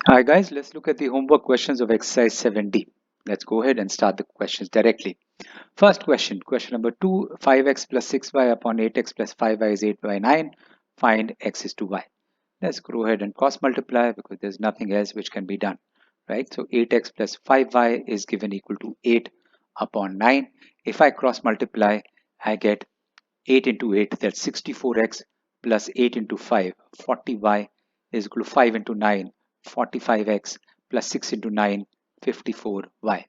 Hi guys, let's look at the homework questions of exercise 7D. Let's go ahead and start the questions directly. First question, question number 2, 5x plus 6y upon 8x plus 5y is 8 by 9. Find x is to y. Let's go ahead and cross multiply because there's nothing else which can be done, right? So 8x plus 5y is given equal to 8 upon 9. If I cross multiply, I get 8 into 8, that's 64x plus 8 into 5, 40y is equal to 5 into 9, 45x plus 6 into 9, 54y.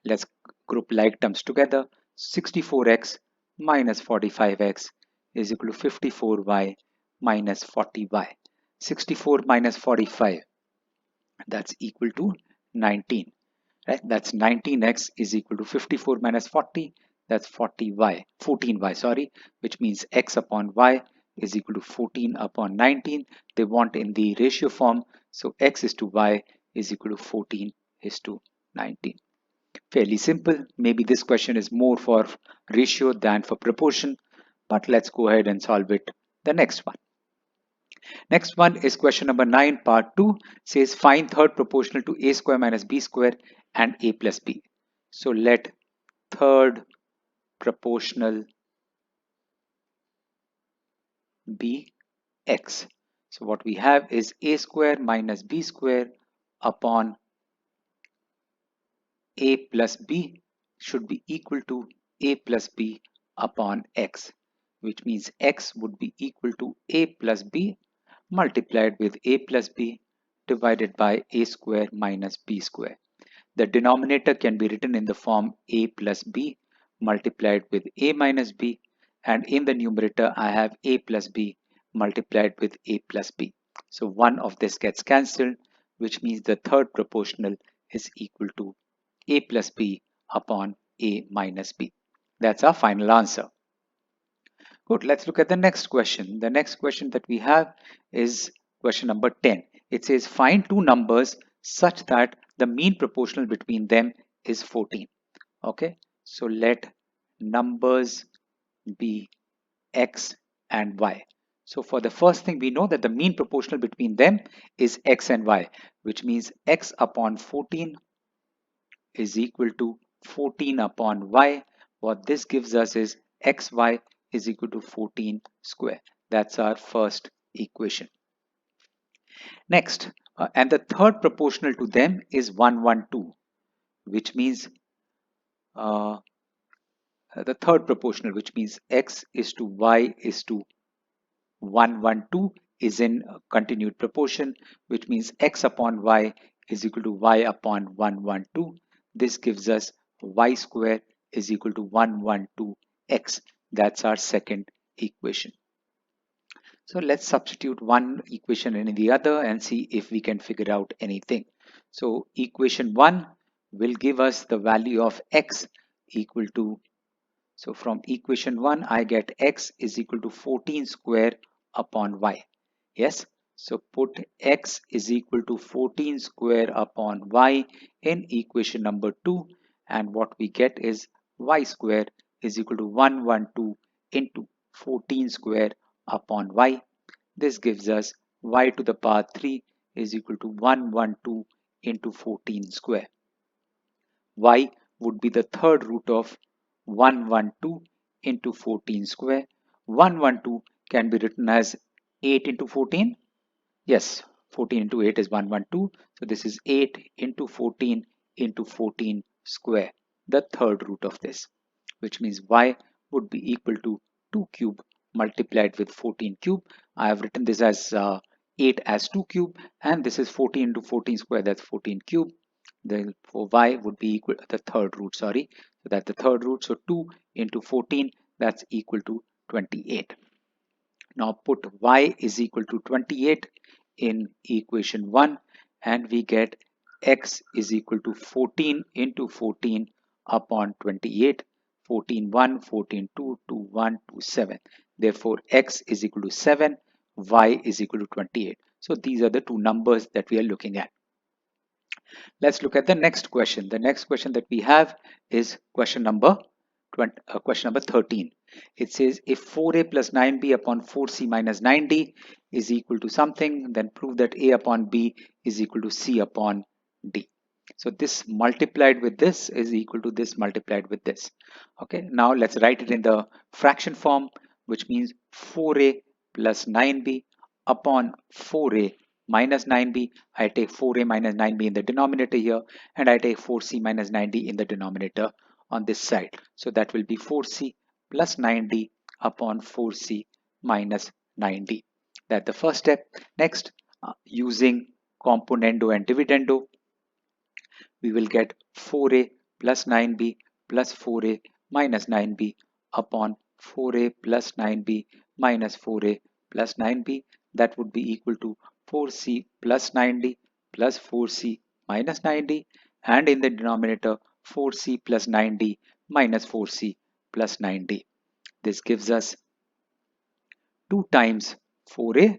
Let's group like terms together. 64x minus 45x is equal to 54y minus 40y. 64 minus 45, that's equal to 19. Right? That's 19x is equal to 54 minus 40. That's 14y, sorry, which means x upon y is equal to 14 upon 19. They want in the ratio form, so x is to y is equal to 14 is to 19. Fairly simple. Maybe this question is more for ratio than for proportion, but let's go ahead and solve it. The next one. Next one is question number 9, part 2, says find third proportional to a square minus b square and a plus b. So let third proportional be x. So what we have is a square minus b square upon a plus b should be equal to a plus b upon x, which means x would be equal to a plus b multiplied with a plus b divided by a square minus b square. The denominator can be written in the form a plus b multiplied with a minus b, and in the numerator I have a plus b multiplied with a plus b. So one of this gets cancelled, which means the third proportional is equal to a plus b upon a minus b. That's our final answer. Good, let's look at the next question. The next question that we have is question number 10. It says find two numbers such that the mean proportional between them is 14. Okay, so let numbers be x and y. So for the first thing, we know that the mean proportional between them is x and y, which means x upon 14 is equal to 14 upon y. What this gives us is xy is equal to 14 square. That's our first equation. Next, and the third proportional to them is 112, which means uh, the third proportional, which means x is to y is to 112 is in continued proportion, which means x upon y is equal to y upon 112. This gives us y square is equal to 112x. That's our second equation. So let's substitute one equation in the other and see if we can figure out anything. So equation 1 will give us the value of x equal to, so from equation 1 I get x is equal to 14 square upon y. Yes, so put x is equal to 14 square upon y in equation number 2, and what we get is y square is equal to 112 into 14 square upon y. This gives us y to the power 3 is equal to 112 into 14 square. Y would be the third root of 112 into 14 square. 112 can be written as 8 into 14. Yes, 14 into 8 is 112. So this is 8 into 14 square, the third root of this, which means y would be equal to 2 cube multiplied with 14 cube. I have written this as 8 as 2 cube, and this is 14 into 14 square, that's 14 cube. Therefore y would be equal to the third root, sorry, so that's the third root. So 2 into 14, that's equal to 28. Now put y is equal to 28 in equation 1, and we get x is equal to 14 into 14 upon 28. 14 1, 14 2, 2 1, 2 7. Therefore x is equal to 7, y is equal to 28. So these are the two numbers that we are looking at. Let's look at the next question. The next question that we have is question number question number 13. It says if 4a plus 9b upon 4c minus 9d is equal to something, then prove that a upon b is equal to c upon d. So this multiplied with this is equal to this multiplied with this. Okay, now let's write it in the fraction form, which means 4a plus 9b upon 4a minus 9b. I take 4a minus 9b in the denominator here, and I take 4c minus 9d in the denominator on this side. So that will be 4c plus 9d upon 4c minus 9d. That's the first step. Next, using componendo and dividendo, we will get 4a plus 9b plus 4a minus 9b upon 4a plus 9b minus 4a plus 9b. That would be equal to 4c plus 9d plus 4c minus 9d, and in the denominator 4c plus 9d minus 4c plus 9d. This gives us 2 times 4a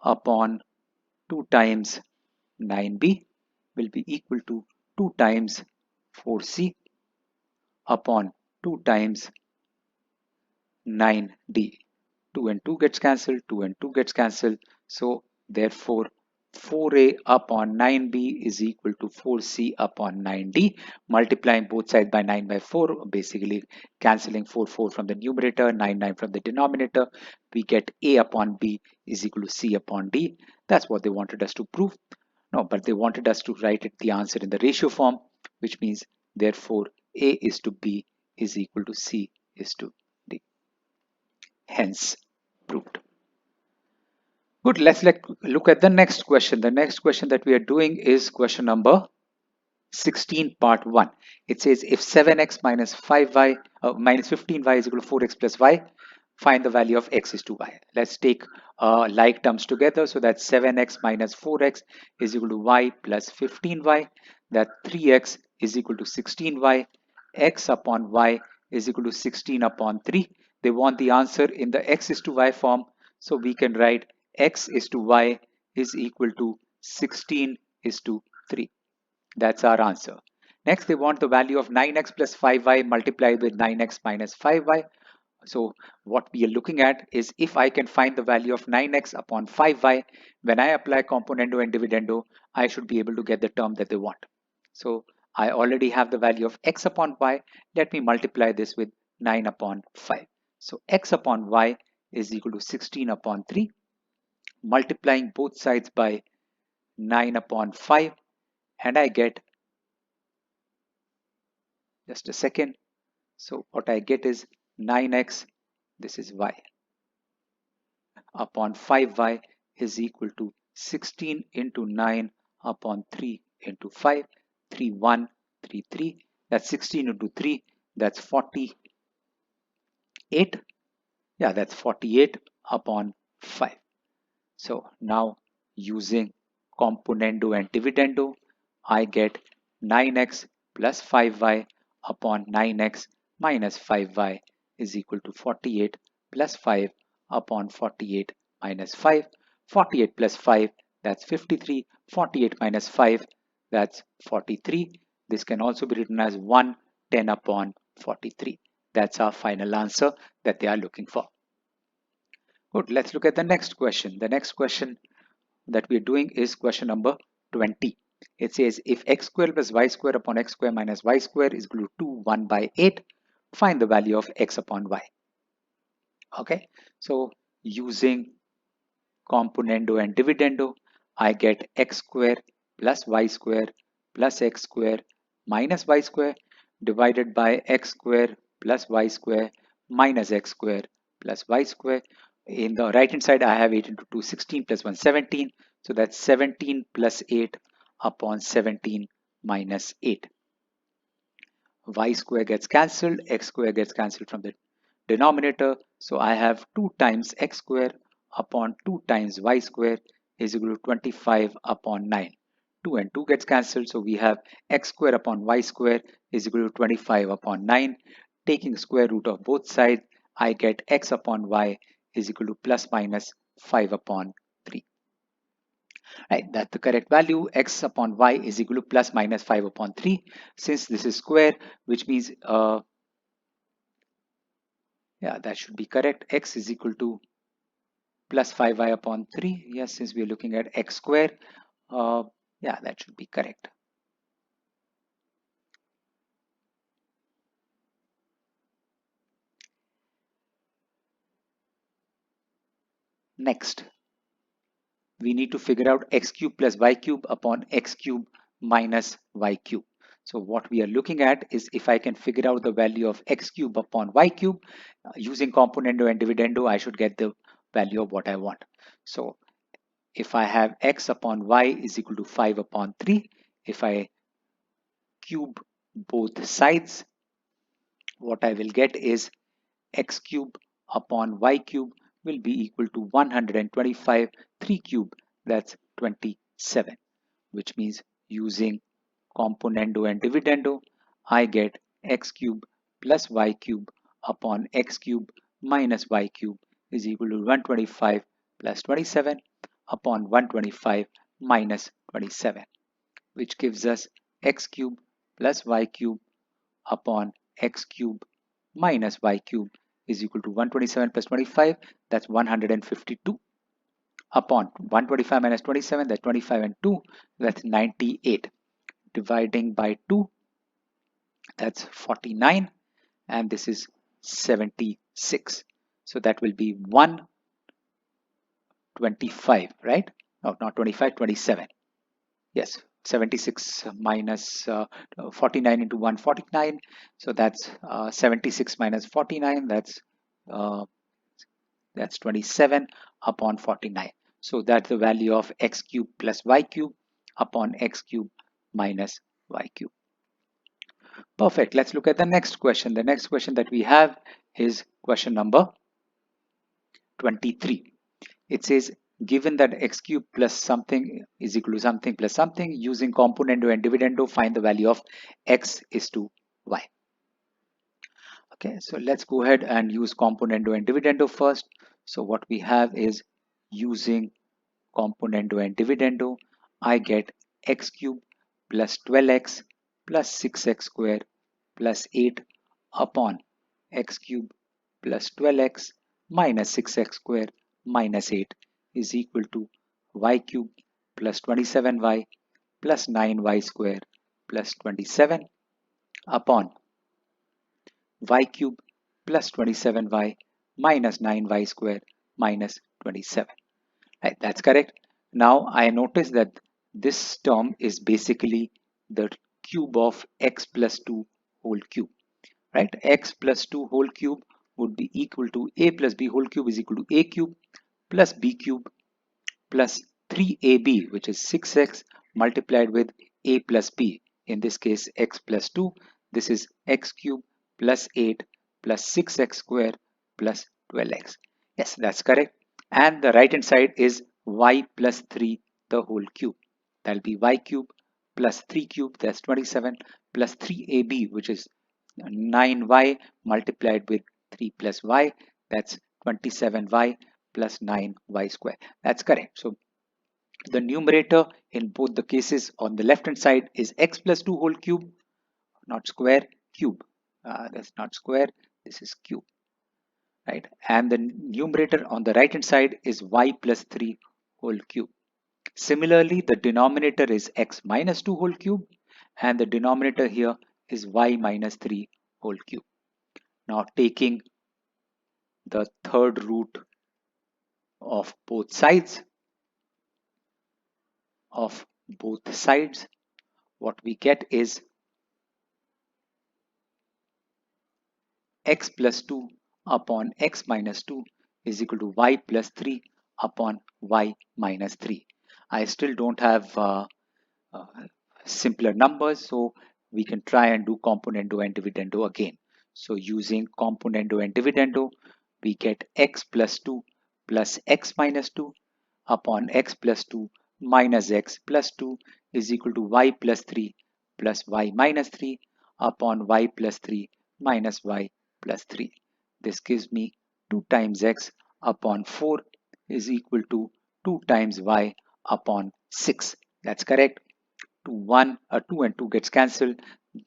upon 2 times 9b will be equal to 2 times 4c upon 2 times 9d. 2 and 2 gets cancelled, 2 and 2 gets cancelled. So therefore 4a upon 9b is equal to 4c upon 9d. Multiplying both sides by 9 by 4, basically cancelling 4 from the numerator, 9 from the denominator, we get a upon b is equal to c upon d. That's what they wanted us to prove. No, but they wanted us to write it the answer in the ratio form, which means therefore a is to b is equal to c is to d. Hence proved. Good, let's look at the next question. The next question that we are doing is question number 16, part 1. It says if 7x minus 5y minus 15y is equal to 4x plus y, find the value of x is to y. Let's take like terms together. So that's 7x minus 4x is equal to y plus 15y. That 3x is equal to 16y. X upon y is equal to 16 upon 3. They want the answer in the x is to y form. So we can write x is to y is equal to 16 is to 3. That's our answer. Next, they want the value of 9x plus 5y multiplied with 9x minus 5y. So what we are looking at is if I can find the value of 9x upon 5y, when I apply componendo and dividendo, I should be able to get the term that they want. So I already have the value of x upon y. Let me multiply this with 9 upon 5. So x upon y is equal to 16 upon 3. Multiplying both sides by 9 upon 5, and I get, just a second, so what I get is 9x, this is y, upon 5y is equal to 16 into 9 upon 3 into 5, 3, 1, 3, 3. That's 16 into 3, that's 48. Yeah, that's 48 upon 5. So now using componendo and dividendo, I get 9x plus 5y upon 9x minus 5y is equal to 48 plus 5 upon 48 minus 5. 48 plus 5, that's 53. 48 minus 5, that's 43. This can also be written as 110 upon 43. That's our final answer that they are looking for. Good, let's look at the next question. The next question that we're doing is question number 20. It says if x square plus y square upon x square minus y square is equal to 2, 1 by 8, find the value of x upon y. Okay, so using componendo and dividendo, I get x square plus y square plus x square minus y square divided by x square plus y square minus x square plus y square. In the right hand side, I have 8 into 2, 16 plus 1, 17. So that's 17 plus 8 upon 17 minus 8. Y square gets cancelled, x square gets cancelled from the denominator. So I have 2 times x square upon 2 times y square is equal to 25 upon 9. 2 and 2 gets cancelled. So we have x square upon y square is equal to 25 upon 9. Taking square root of both sides, I get x upon y is equal to plus minus 5 upon 3. Right, that's the correct value. X upon y is equal to plus minus 5 upon 3. Since this is square, which means Yeah, that should be correct. X is equal to plus 5y upon 3. Yes, since we are looking at x square, uh, yeah, that should be correct. Next, we need to figure out x cube plus y cube upon x cube minus y cube. So what we are looking at is if I can figure out the value of x cube upon y cube using componendo and dividendo, I should get the value of what I want. So if I have x upon y is equal to 5 upon 3, if I cube both sides, what I will get is x cube upon y cube will be equal to 125. 3 cube, that's 27, which means using componendo and dividendo, I get x cube plus y cube upon x cube minus y cube is equal to 125 plus 27 upon 125 minus 27, which gives us x cube plus y cube upon x cube minus y cube is equal to 127 plus 25, that's 152, upon 125 minus 27, that's 25 and 2, that's 98. Dividing by 2, that's 49, and this is 76. So that will be 125, right? No, not 25, 27. Yes, 76 minus 49 into 149. So that's 76 minus 49. Uh, that's 27 upon 49. So that's the value of x cube plus y cube upon x cube minus y cube. Perfect. Let's look at the next question. The next question that we have is question number 23. It says, given that x cube plus something is equal to something plus something, using componendo and dividendo, find the value of x is to y. Okay, so let's go ahead and use componendo and dividendo first. So what we have is using componendo and dividendo, I get x cube plus 12x plus 6x square plus 8 upon x cube plus 12x minus 6x square minus 8 is equal to y cube plus 27y plus 9y square plus 27 upon y cube plus 27y minus 9y square minus 27. Right, that's correct. Now I notice that this term is basically the cube of x plus 2 whole cube. Right, x plus 2 whole cube would be equal to a plus b whole cube is equal to a cube plus b cube plus 3ab, which is 6x multiplied with a plus b. In this case, x plus 2. This is x cube plus 8 plus 6x square plus 12x. Yes, that's correct. And the right hand side is y plus 3 the whole cube. That will be y cube plus 3 cube, that's 27, plus 3ab, which is 9y multiplied with 3 plus y, that's 27y plus 9y square. That's correct. So the numerator in both the cases on the left hand side is x plus 2 whole cube, not square, cube. That's not square, this is cube, right? And the numerator on the right hand side is y plus 3 whole cube. Similarly, the denominator is x minus 2 whole cube, and the denominator here is y minus 3 whole cube. Now taking the third root of both sides, what we get is x plus 2 upon x minus 2 is equal to y plus 3 upon y minus 3. I still don't have uh, simpler numbers, so we can try and do componendo and dividendo again. So using componendo and dividendo, we get x plus 2 plus x minus 2 upon x plus 2 minus x plus 2 is equal to y plus 3 plus y minus 3 upon y plus 3 minus y plus 3. This gives me 2 times x upon 4 is equal to 2 times y upon 6. That's correct. 2 and 2 gets cancelled,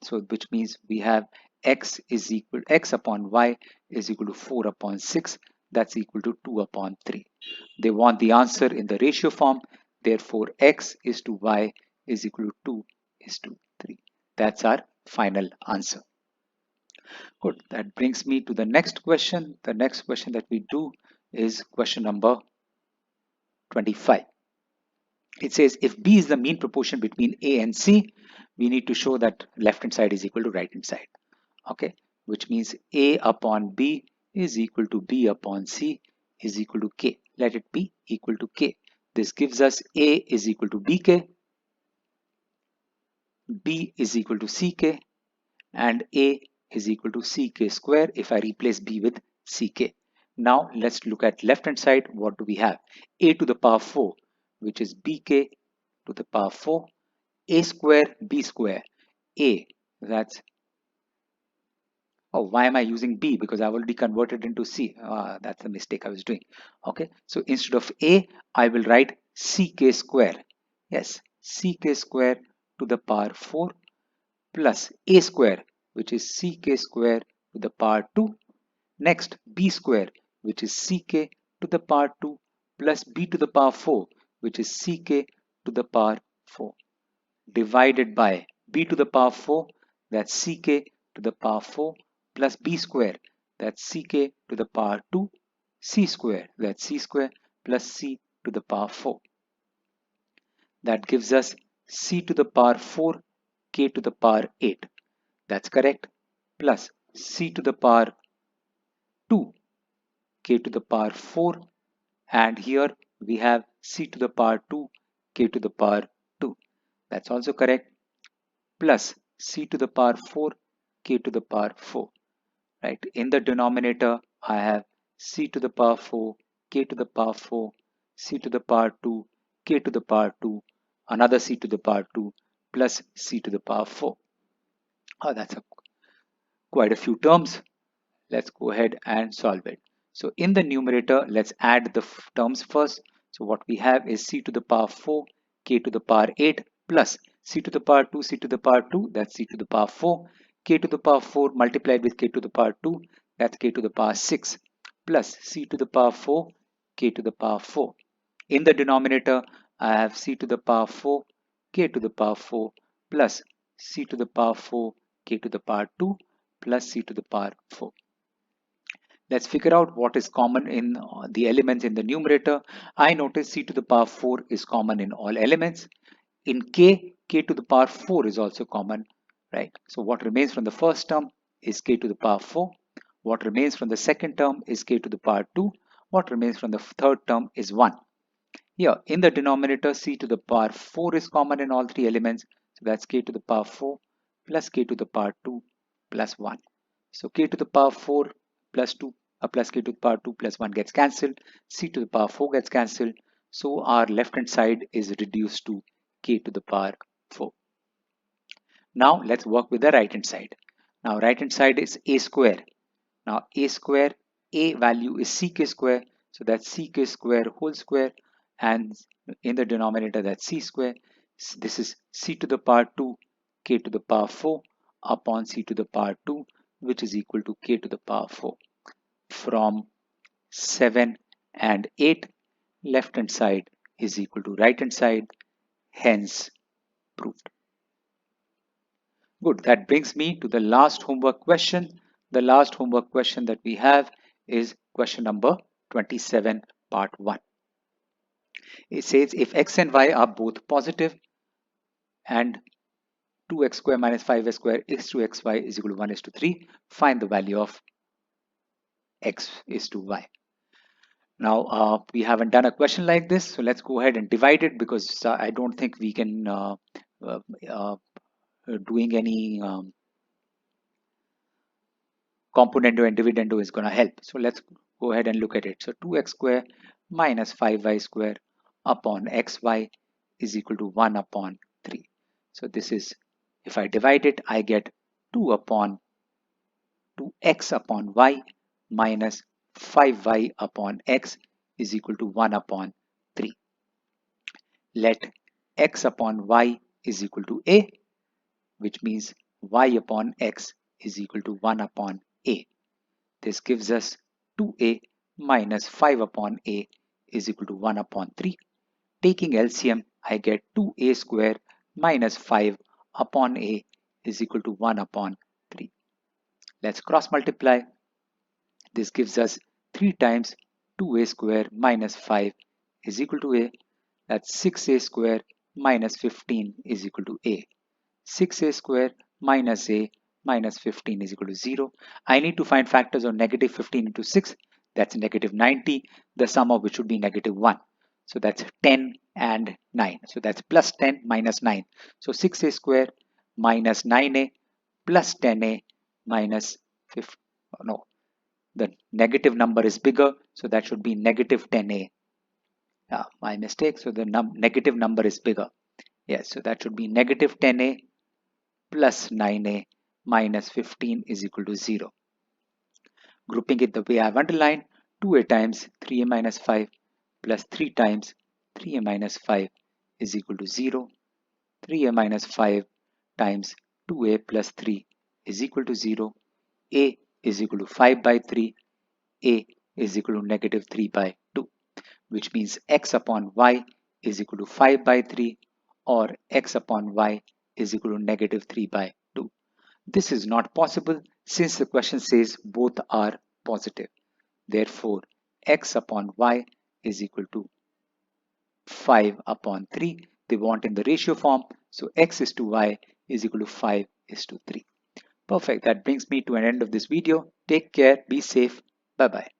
so which means we have x upon y is equal to 4 upon 6. That's equal to 2 upon 3. They want the answer in the ratio form. Therefore, x is to y is equal to 2 is to 3. That's our final answer. Good. That brings me to the next question. The next question that we do is question number 25. It says if B is the mean proportion between A and C, we need to show that left hand side is equal to right hand side. Okay, which means A upon B is equal to B upon C is equal to K. Let it be equal to K. This gives us A is equal to BK, B is equal to CK, and A is equal to CK square if I replace B with CK. Now let's look at left hand side. What do we have? A to the power 4, which is BK to the power 4, A square, B square. A, that's, oh, why am I using B? Because I've already converted into C. That's the mistake I was doing. Okay, so instead of A, I will write CK square. Yes, CK square to the power 4 plus A square, which is CK square to the power 2. Next, B square, which is CK to the power 2 plus B to the power 4, which is CK to the power 4, divided by B to the power 4, that's CK to the power 4 plus B square, that's CK to the power 2, C square, that's C square plus C to the power 4. That gives us C to the power 4, K to the power 8. That's correct. Plus C to the power 2, K to the power 4. And here we have C to the power 2, K to the power 2. That's also correct. Plus C to the power 4, K to the power 4. Right. In the denominator, I have C to the power 4, K to the power 4, C to the power 2, K to the power 2, another C to the power 2, plus C to the power 4. That's quite a few terms. Let's go ahead and solve it. So in the numerator, let's add the terms first. So what we have is C to the power 4, K to the power 8 plus C to the power 2, C to the power 2, that's C to the power 4, K to the power 4 multiplied with K to the power 2, that's K to the power 6 plus C to the power 4, K to the power 4. In the denominator, I have C to the power 4, K to the power 4 plus C to the power 4, K to the power 2 plus C to the power 4. Let's figure out what is common in the elements in the numerator. I notice C to the power 4 is common in all elements. In K, K to the power 4 is also common, right? So what remains from the first term is K to the power 4. What remains from the second term is K to the power 2. What remains from the third term is 1. Here in the denominator, C to the power 4 is common in all three elements. So that's K to the power 4 plus K to the power 2 plus 1. So K to the power 4 plus 2 plus K to the power 2 plus 1 gets cancelled. C to the power 4 gets cancelled. So our left hand side is reduced to K to the power 4. Now let's work with the right hand side. Now right hand side is A square. Now A square, A value is CK square. So that's CK square whole square. And in the denominator, that's C square. This is C to the power 2, K to the power 4 upon C to the power 2, which is equal to K to the power 4. From 7 and 8, left hand side is equal to right hand side, hence proved. Good, that brings me to the last homework question. The last homework question that we have is question number 27, part 1. It says if x and y are both positive and 2x square minus 5x square is to xy is equal to 1 is to 3, find the value of x is to y. Now we haven't done a question like this, so let's go ahead and divide it because I don't think we can doing any componendo and dividendo is going to help. So let's go ahead and look at it. So 2x square minus 5y square upon xy is equal to 1 upon 3. So this is, if I divide it, I get 2 upon 2x upon y minus 5y upon x is equal to 1 upon 3. Let x upon y is equal to a, which means y upon x is equal to 1 upon a. This gives us 2a minus 5 upon a is equal to 1 upon 3. Taking LCM, I get 2a square minus 5 upon a is equal to 1 upon 3. Let's cross multiply. This gives us 3 times 2a square minus 5 is equal to a. That's 6a square minus 15 is equal to a. 6a square minus a minus 15 is equal to 0. I need to find factors of negative 15 into 6. That's negative 90, the sum of which would be negative 1. So that's 10 and 9. So that's plus 10 minus 9. So 6a square minus 9a plus 10a minus 15. No, the negative number is bigger. So that should be negative 10a. My mistake. So the negative number is bigger. Yes, so that should be negative 10a plus 9a minus 15 is equal to 0. Grouping it the way I have underlined, 2a times 3a minus 5 plus 3 times 3a minus 5 is equal to 0. 3a minus 5 times 2a plus 3 is equal to 0. A is equal to 5 by 3. A is equal to negative 3 by 2, which means x upon y is equal to 5 by 3 or x upon y is equal to negative 3 by 2. This is not possible since the question says both are positive. Therefore, x upon y is equal to 5 upon 3. They want in the ratio form. So x is to y is equal to 5 is to 3. Perfect. That brings me to an end of this video. Take care. Be safe. Bye-bye.